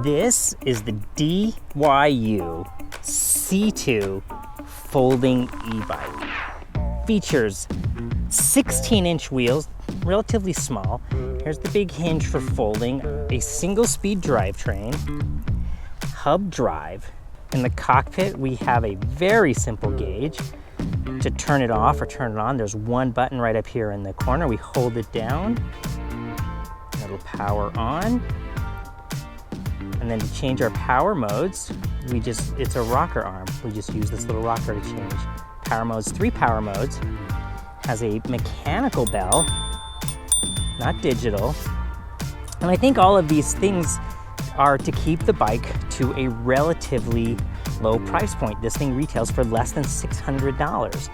This is the DYU C2 folding e-bike. Features 16-inch wheels, relatively small. Here's the big hinge for folding, a single-speed drivetrain, hub drive. In the cockpit, we have a very simple gauge. To turn it off or turn it on, there's one button right up here in the corner. We hold it down, it'll power on. And then to change our power modes, it's a rocker arm. We just use this little rocker to change power modes. 3 power modes. Has a mechanical bell, not digital. And I think all of these things are to keep the bike to a relatively low price point. This thing retails for less than $600.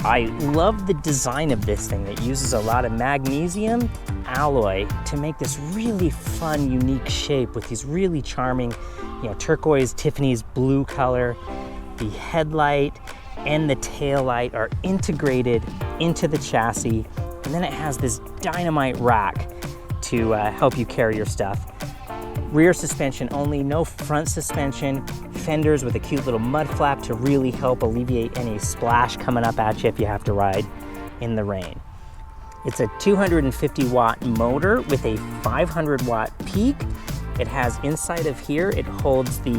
I love the design of this thing. It uses a lot of magnesium alloy to make this really fun, unique shape with these really charming, turquoise, Tiffany's blue color. The headlight and the tail light are integrated into the chassis. And then it has this dynamite rack to help you carry your stuff. Rear suspension only, no front suspension. Fenders with a cute little mud flap to really help alleviate any splash coming up at you if you have to ride in the rain. It's a 250 watt motor with a 500 watt peak. It has inside of here, it holds the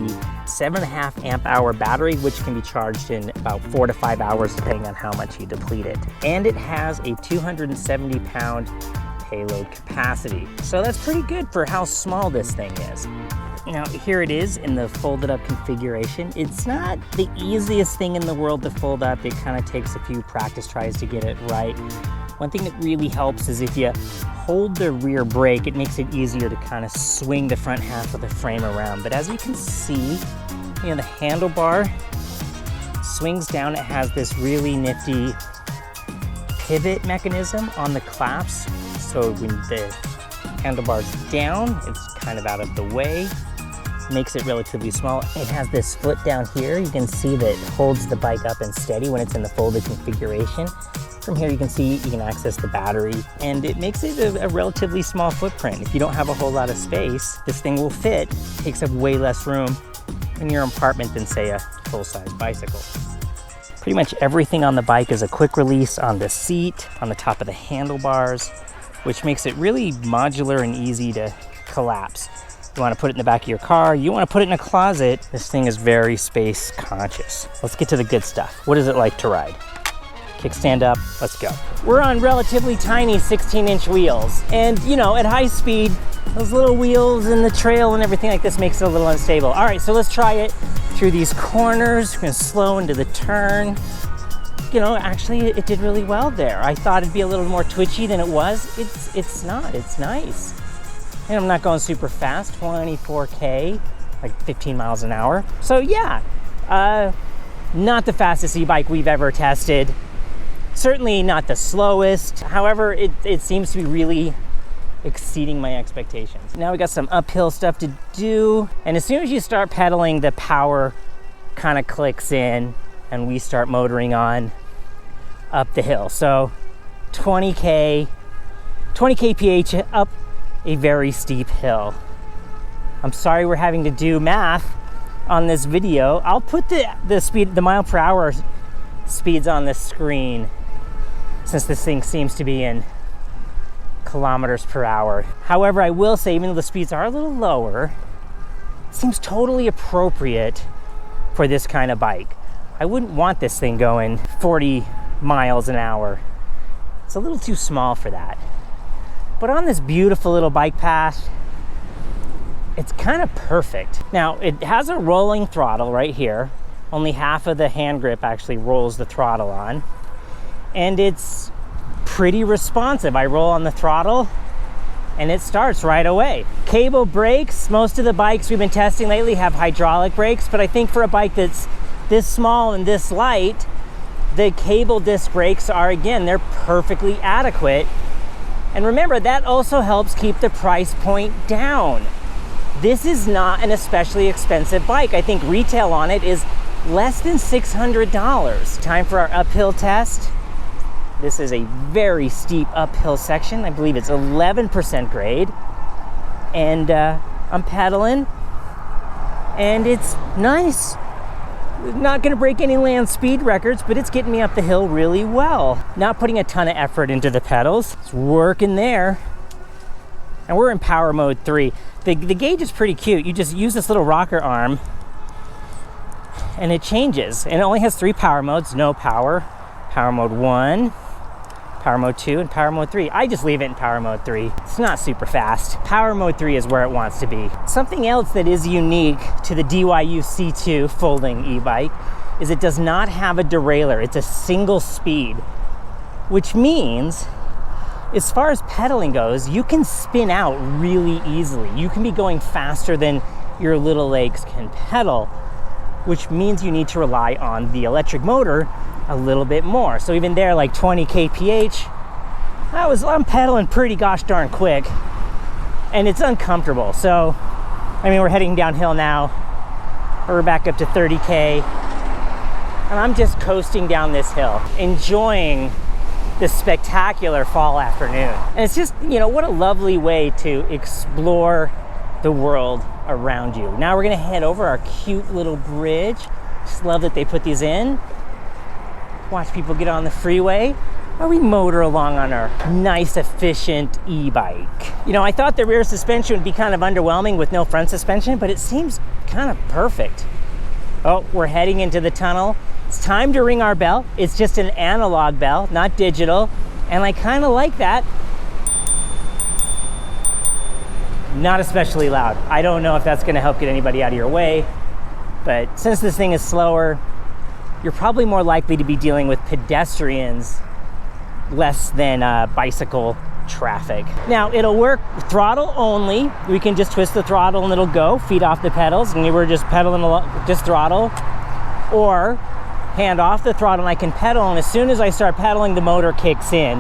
7.5 amp hour battery, which can be charged in about 4 to 5 hours depending on how much you deplete it. And it has a 270 pound payload capacity. So that's pretty good for how small this thing is. Now here it is in the folded up configuration. It's not the easiest thing in the world to fold up. It kind of takes a few practice tries to get it right. One thing that really helps is if you hold the rear brake, it makes it easier to kind of swing the front half of the frame around. But as you can see, the handlebar swings down. It has this really nifty pivot mechanism on the clasps. So when the handlebar's down, it's kind of out of the way. Makes it relatively small. It has this foot down here. You can see that it holds the bike up and steady when it's in the folded configuration. From here you can see you can access the battery, and it makes it a relatively small footprint. If you don't have a whole lot of space, this thing will fit. Takes up way less room in your apartment than, say, a full-size bicycle. Pretty much everything on the bike is a quick release on the seat, on the top of the handlebars, which makes it really modular and easy to collapse. You want to put it in the back of your car, you want to put it in a closet. This thing is very space conscious. Let's get to the good stuff. What is it like to ride? Kickstand up, let's go. We're on relatively tiny 16-inch wheels. And at high speed, those little wheels and the trail and everything like this makes it a little unstable. All right, so let's try it through these corners. We're gonna slow into the turn. Actually it did really well there. I thought it'd be a little more twitchy than it was. It's not, it's nice. And I'm not going super fast, 24K, like 15 miles an hour. So yeah, not the fastest e-bike we've ever tested. Certainly not the slowest. However, it seems to be really exceeding my expectations. Now we got some uphill stuff to do. And as soon as you start pedaling, the power kind of clicks in and we start motoring on up the hill. So 20 kph up a very steep hill. I'm sorry we're having to do math on this video. I'll put the mile per hour speeds on the screen since this thing seems to be in kilometers per hour. However, I will say, even though the speeds are a little lower, it seems totally appropriate for this kind of bike. I wouldn't want this thing going 40 miles an hour. It's a little too small for that. But on this beautiful little bike path, it's kind of perfect. Now, it has a rolling throttle right here. Only half of the hand grip actually rolls the throttle on. And it's pretty responsive. I roll on the throttle and it starts right away. Cable brakes, most of the bikes we've been testing lately have hydraulic brakes, but I think for a bike that's this small and this light, the cable disc brakes are, again, they're perfectly adequate. And remember, that also helps keep the price point down. This is not an especially expensive bike. I think retail on it is less than $600. Time for our uphill test. This is a very steep uphill section. I believe it's 11% grade. And I'm pedaling. and it's nice. Not gonna break any land speed records, but it's getting me up the hill really well. Not putting a ton of effort into the pedals. It's working there. And we're in power mode 3. The gauge is pretty cute. You just use this little rocker arm and it changes. And it only has 3 power modes: no power, power mode 1, power mode 2, and power mode 3. I just leave it in power mode 3. It's not super fast. Power mode 3 is where it wants to be. Something else that is unique to the DYU C2 folding e-bike is it does not have a derailleur. It's a single speed, which means as far as pedaling goes, you can spin out really easily. You can be going faster than your little legs can pedal, which means you need to rely on the electric motor a little bit more. So even there, like 20 kph, I'm pedaling pretty gosh darn quick, and it's uncomfortable. So, I mean, we're heading downhill now. We're back up to 30K, and I'm just coasting down this hill, enjoying this spectacular fall afternoon. And it's just, you know, what a lovely way to explore the world around you. Now we're gonna head over our cute little bridge. Just love that they put these in. Watch people get on the freeway while we motor along on our nice, efficient e-bike. You know, I thought the rear suspension would be kind of underwhelming with no front suspension, but it seems kind of perfect. Oh, we're heading into the tunnel. It's time to ring our bell. It's just an analog bell, not digital, and I kind of like that. Not especially loud. I don't know if that's gonna help get anybody out of your way, but since this thing is slower, you're probably more likely to be dealing with pedestrians less than bicycle traffic. Now, it'll work throttle only. We can just twist the throttle and it'll go, feet off the pedals, and we're just pedaling along, just throttle, or hand off the throttle and I can pedal, and as soon as I start pedaling, the motor kicks in.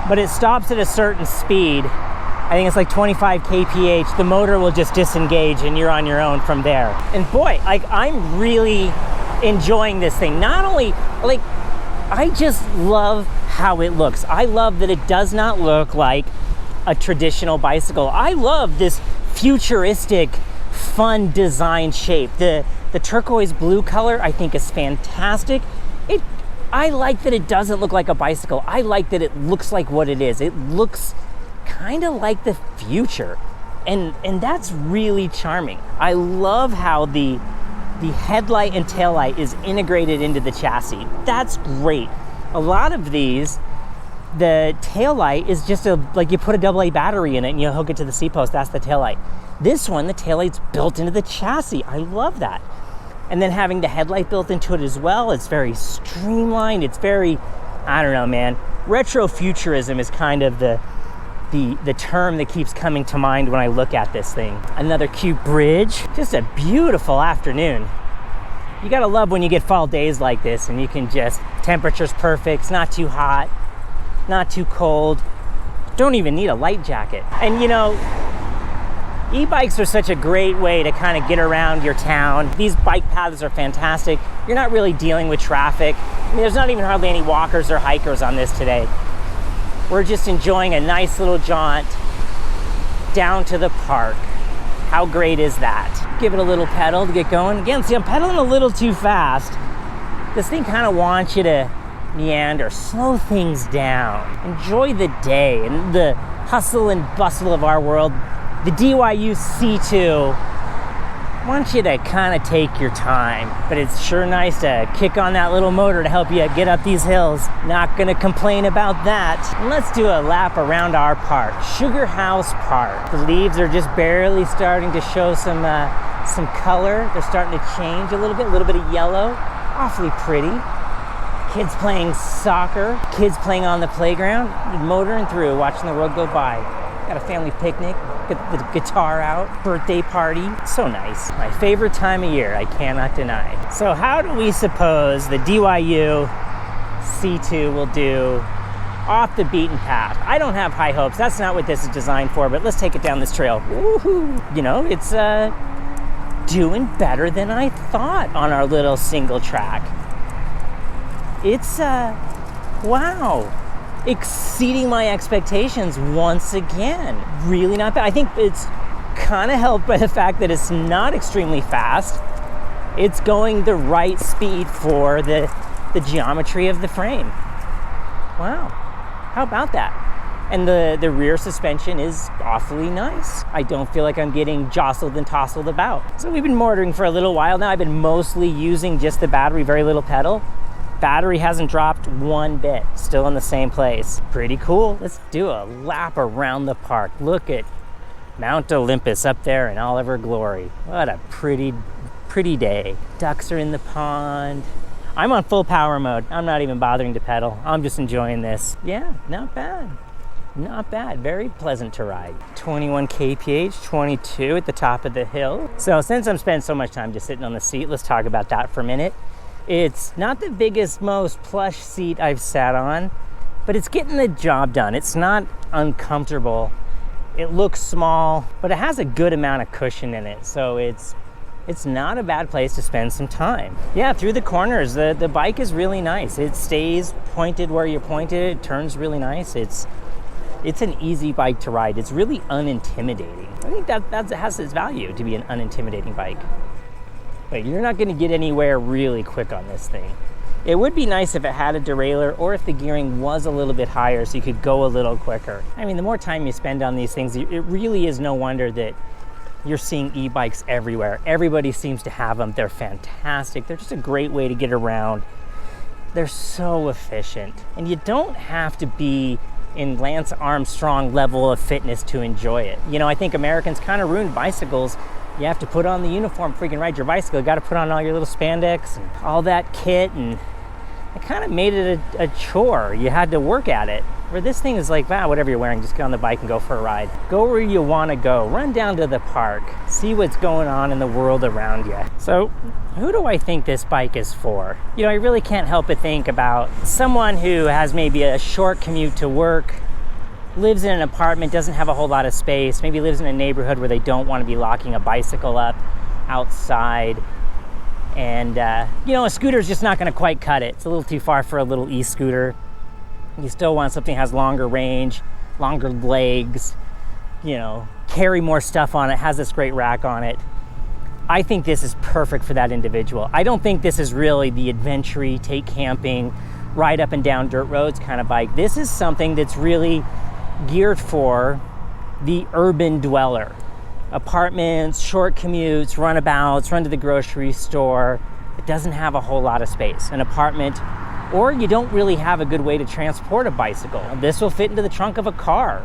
But it stops at a certain speed. I think it's like 25 kph. The motor will just disengage and you're on your own from there. And boy, like, I'm really enjoying this thing. Not only, like, I just love how it looks. I love that it does not look like a traditional bicycle. I love this futuristic, fun design shape. The turquoise blue color I think is fantastic. I like that it doesn't look like a bicycle. I like that it looks like what it is. It looks kind of like the future, and that's really charming. I love how the headlight and taillight is integrated into the chassis. That's great. A lot of these, the taillight is just like you put a AA battery in it and you hook it to the seat post. That's the taillight. This one, the taillight's built into the chassis. I love that. And then having the headlight built into it as well, it's very streamlined. It's very, I don't know, man. Retrofuturism is kind of the term that keeps coming to mind when I look at this thing. Another cute bridge. Just a beautiful afternoon. You gotta love when you get fall days like this and you can just, temperature's perfect, it's not too hot, not too cold. Don't even need a light jacket. And you know, e-bikes are such a great way to kind of get around your town. These bike paths are fantastic. You're not really dealing with traffic. I mean, there's not even hardly any walkers or hikers on this today. We're just enjoying a nice little jaunt down to the park. How great is that? Give it a little pedal to get going. Again, see, I'm pedaling a little too fast. This thing kind of wants you to meander, slow things down. Enjoy the day and the hustle and bustle of our world. The DYU C2 wants you to kind of take your time, but it's sure nice to kick on that little motor to help you get up these hills. Not gonna complain about that. And let's do a lap around our park, Sugar House Park. The leaves are just barely starting to show some color. They're starting to change a little bit of yellow. Awfully pretty. Kids playing soccer, kids playing on the playground, motoring through, watching the world go by. Got a family picnic, get the guitar out, birthday party. So nice. My favorite time of year, I cannot deny. So how do we suppose the DYU C2 will do off the beaten path? I don't have high hopes. That's not what this is designed for, but let's take it down this trail. Woohoo! You know, it's doing better than I thought on our little single track. It's, wow. Exceeding my expectations once again. Really not bad. I think it's kind of helped by the fact that it's not extremely fast. It's going the right speed for the geometry of the frame. Wow, how about that? And the rear suspension is awfully nice. I don't feel like I'm getting jostled and tousled about. So we've been motoring for a little while now. I've been mostly using just the battery, very little pedal. Battery hasn't dropped one bit, still in the same place. Pretty cool. Let's do a lap around the park. Look at Mount Olympus up there in all of her glory. What a pretty day. Ducks are in the pond. I'm on full power mode. I'm not even bothering to pedal. I'm just enjoying this. Yeah, not bad. Not bad, very pleasant to ride. 21 kph, 22 at the top of the hill. So since I'm spending so much time just sitting on the seat, let's talk about that for a minute. It's not the biggest, most plush seat I've sat on, but it's getting the job done. It's not uncomfortable. It looks small, but it has a good amount of cushion in it. So it's not a bad place to spend some time. Yeah, through the corners, the bike is really nice. It stays pointed where you're pointed. It turns really nice. It's an easy bike to ride. It's really unintimidating. I think that has its value to be an unintimidating bike. But you're not gonna get anywhere really quick on this thing. It would be nice if it had a derailleur or if the gearing was a little bit higher so you could go a little quicker. I mean, the more time you spend on these things, it really is no wonder that you're seeing e-bikes everywhere. Everybody seems to have them. They're fantastic. They're just a great way to get around. They're so efficient. And you don't have to be in Lance Armstrong level of fitness to enjoy it. You know, I think Americans kind of ruined bicycles. You have to put on the uniform, freaking ride your bicycle. You got to put on all your little spandex and all that kit, and it kind of made it a chore. You had to work at it. Where this thing is like, wow, whatever you're wearing, just get on the bike and go for a ride. Go where you want to go. Run down to the park. See what's going on in the world around you. So, who do I think this bike is for? You know, I really can't help but think about someone who has maybe a short commute to work, lives in an apartment, doesn't have a whole lot of space, maybe lives in a neighborhood where they don't want to be locking a bicycle up outside. And, you know, a scooter's just not going to quite cut it. It's a little too far for a little e-scooter. You still want something that has longer range, longer legs, you know, carry more stuff on it, has this great rack on it. I think this is perfect for that individual. I don't think this is really the adventure-y, take camping, ride up and down dirt roads kind of bike. This is something that's really geared for the urban dweller. Apartments, short commutes, runabouts, run to the grocery store. It doesn't have a whole lot of space. An apartment, or you don't really have a good way to transport a bicycle. This will fit into the trunk of a car.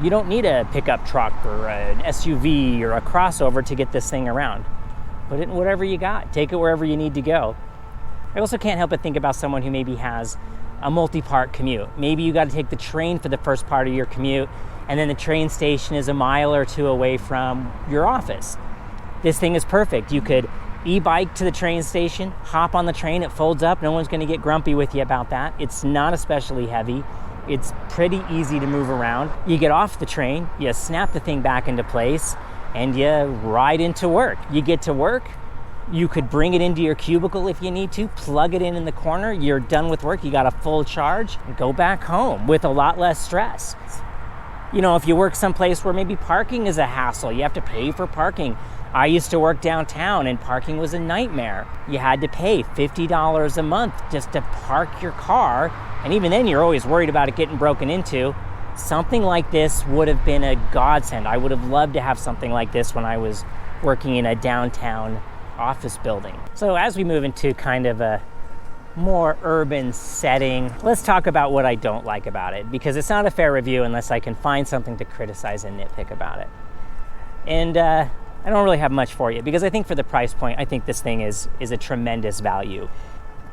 You don't need a pickup truck or an SUV or a crossover to get this thing around. Put it in whatever you got. Take it wherever you need to go. I also can't help but think about someone who maybe has a multi-part commute. Maybe you got to take the train for the first part of your commute, and then the train station is a mile or two away from your office. This thing is perfect. You could e-bike to the train station, hop on the train, it folds up, no one's going to get grumpy with you about that. It's not especially heavy. It's pretty easy to move around. You get off the train, you snap the thing back into place, and you ride into work. You get to work, you could bring it into your cubicle if you need to, plug it in the corner, you're done with work, you got a full charge, and go back home with a lot less stress. You know, if you work someplace where maybe parking is a hassle, you have to pay for parking. I used to work downtown and parking was a nightmare. You had to pay $50 a month just to park your car, and even then you're always worried about it getting broken into. Something like this would have been a godsend. I would have loved to have something like this when I was working in a downtown office building. So as we move into kind of a more urban setting, let's talk about what I don't like about it, because it's not a fair review unless I can find something to criticize and nitpick about it. And I don't really have much for you, because I think for the price point, I think this thing is a tremendous value.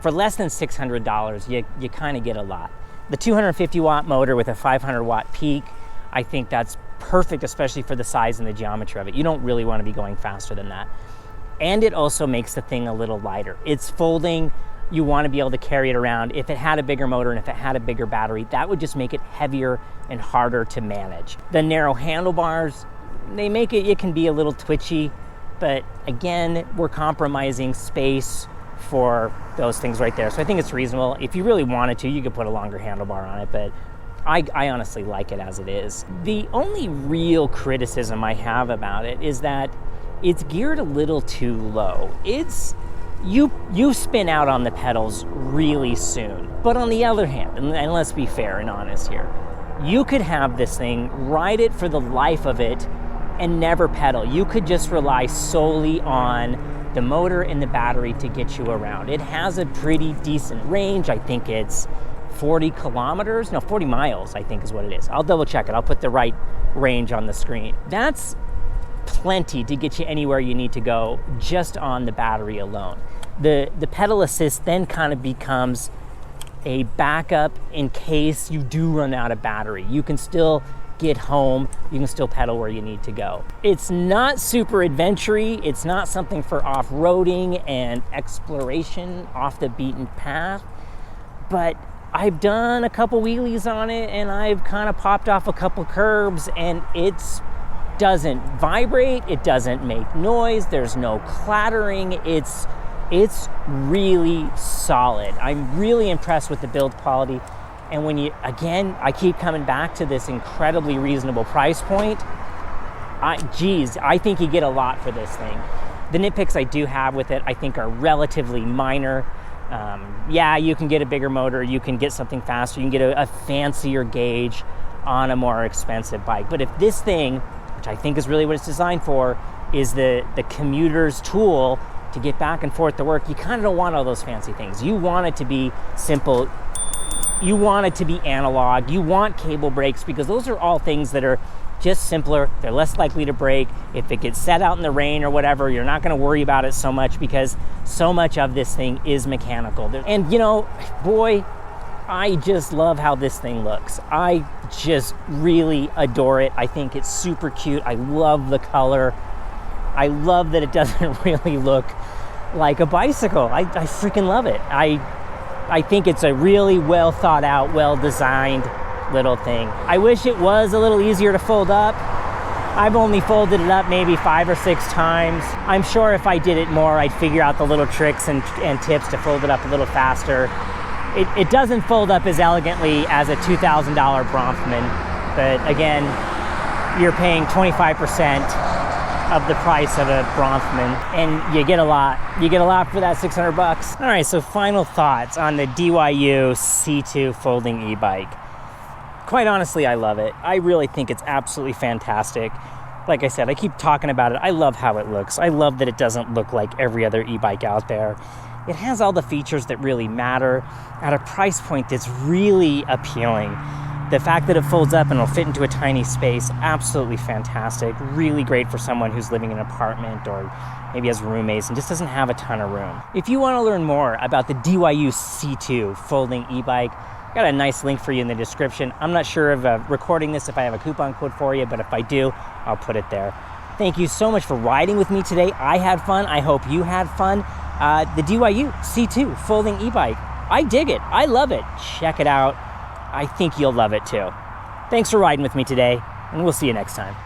For less than $600, you kind of get a lot. The 250 watt motor with a 500 watt peak, I think that's perfect, especially for the size and the geometry of it. You don't really want to be going faster than that. And it also makes the thing a little lighter. It's folding, you want to be able to carry it around. If it had a bigger motor and if it had a bigger battery, that would just make it heavier and harder to manage. The narrow handlebars, they make it can be a little twitchy, but again, we're compromising space for those things right there. So I think it's reasonable. If you really wanted to, you could put a longer handlebar on it, but I honestly like it as it is. The only real criticism I have about it is that it's geared a little too low. You spin out on the pedals really soon. But on the other hand, and let's be fair and honest here, you could have this thing, ride it for the life of it, and never pedal. You could just rely solely on the motor and the battery to get you around. It has a pretty decent range. I think it's 40 miles, I think is what it is. I'll double check it. I'll put the right range on the screen. That's plenty to get you anywhere you need to go just on the battery alone. The pedal assist then kind of becomes a backup in case you do run out of battery. You can still get home, you can still pedal where you need to go. It's not super adventure-y, it's not something for off-roading and exploration off the beaten path, but I've done a couple wheelies on it and I've kind of popped off a couple curbs, and it doesn't vibrate, it doesn't make noise, there's no clattering, it's really solid. I'm really impressed with the build quality. And when I keep coming back to this incredibly reasonable price point. I think you get a lot for this thing. The nitpicks I do have with it, I think, are relatively minor. Yeah, you can get a bigger motor, you can get something faster, you can get a fancier gauge on a more expensive bike. But if this thing, which I think is really what it's designed for, is the commuter's tool to get back and forth to work, you kind of don't want all those fancy things. You want it to be simple. You want it to be analog. You want cable brakes, because those are all things that are just simpler. They're less likely to break. If it gets set out in the rain or whatever, you're not going to worry about it so much, because so much of this thing is mechanical. And boy, I just love how this thing looks. I just really adore it. I think it's super cute. I love the color. I love that it doesn't really look like a bicycle. I freaking love it. I think it's a really well thought out, well designed little thing. I wish it was a little easier to fold up. I've only folded it up maybe 5 or 6 times. I'm sure if I did it more, I'd figure out the little tricks and tips to fold it up a little faster. It doesn't fold up as elegantly as a $2,000 Bronfman, but again, you're paying 25% of the price of a Bronfman, and you get a lot. You get a lot for that $600. All right, so final thoughts on the DYU C2 folding e-bike. Quite honestly, I love it. I really think it's absolutely fantastic. Like I said, I keep talking about it. I love how it looks. I love that it doesn't look like every other e-bike out there. It has all the features that really matter at a price point that's really appealing. The fact that it folds up and it'll fit into a tiny space, absolutely fantastic. Really great for someone who's living in an apartment or maybe has roommates and just doesn't have a ton of room. If you want to learn more about the DYU C2 folding e-bike, I've got a nice link for you in the description. I'm not sure of recording this if I have a coupon code for you, but if I do, I'll put it there. Thank you so much for riding with me today. I had fun. I hope you had fun. The DYU C2 folding e-bike. I dig it. I love it. Check it out. I think you'll love it too. Thanks for riding with me today, and we'll see you next time.